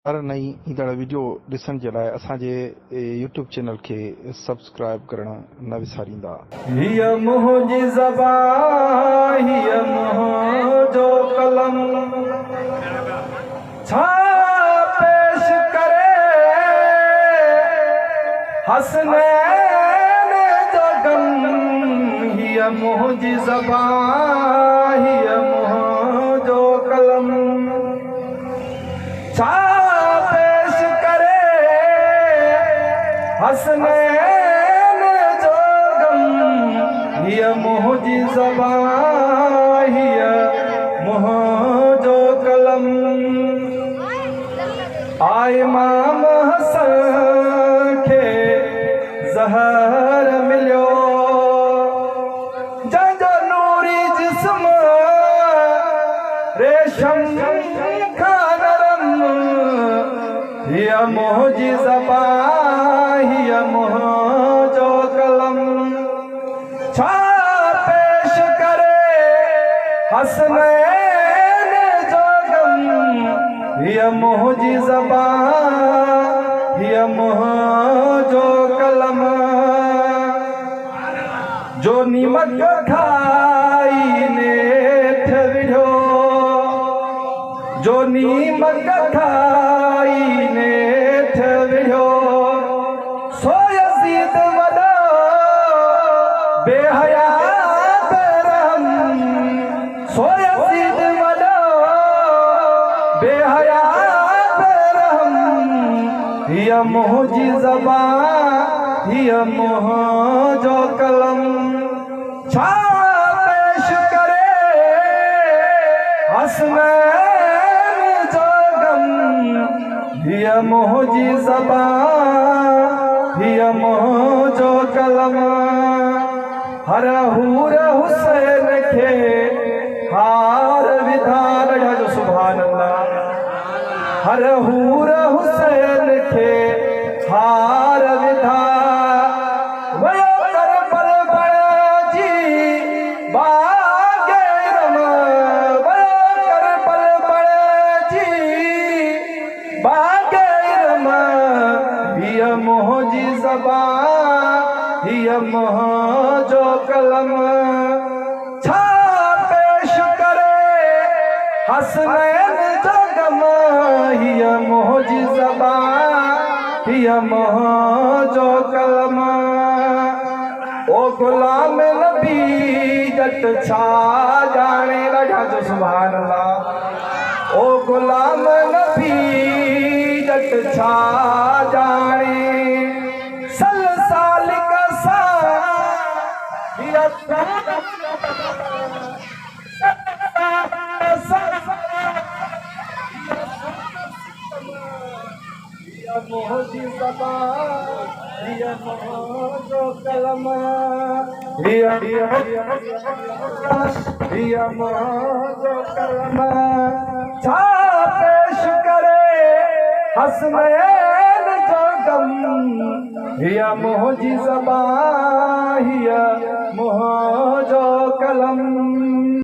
हर नई ईंदड़ वीडियो ॾिसण जे लाइ असांजे यूट्यूब चैनल खे सब्सक्राइब करणु न विसारींदा। हिय मुंहिंजी ज़बान, हिय मुंहिंजो कलम, छा पेश करे हसनैन जो गम। हिय मुंहिंजी ज़बान, हिय मुंहिंजो कलम, छा पेश करे हसनैन जो गम। हिय मुंहिंजी ज़बान, हिय मुंहिंजो कलम। आए इमाम हसन खे ज़हर मिलियो, जंहिंजो नूरी जिस्म रेशम खां नरम। हिय मुंहिंजी ज़बान, हिय मुंहिंजो कलम, छा पेश करे हसनैन जो गम। हिय मुंहिंजी ज़बान, हिय मुंहिंजो कलम, जो नीमक खाई नेठ विढ़ो, जो नीमक खाई नेठ विढ़ो, सो यज़ीद वॾो बेहया बेरहम। सो यज़ीद वॾो बेहया बेरहम। हिय मुंहिंजी ज़बान, हिय मुंहिंजो कलम, छा पेश करे हसनैन जो गम। हिय मुंहिंजी ज़बान, हिय मुंहिंजो कलम, हर हूर हुसैन खे हार विधा। जो सुभान अल्लाह। हर हूर हुसैन खे हार विधा, वयो करबल बणजी बागे रम। वयो करबल बणजी बागे रम। हिय मुंहिंजी ज़बान, हिय मुंहिंजो कलम, छा पेश करे हसनैन जो गम। हिय मुंहिंजी ज़बान, हिय मुंहिंजो कलम, ओ गुलाम नबी जट छा ॼाणे। राजा जो सुभान अल्लाह। ओ गुलाम नबी जट छा ॼाणे, सल सालिक सां हिय मुंहिंजी ज़बान, हिय मुंहिंजो कलम, हिय मुंहिंजो कलम, छा पेश करे हसनैन जो गम। हिय मुंहिंजी ज़बान, हिय मुंहिंजो कलम।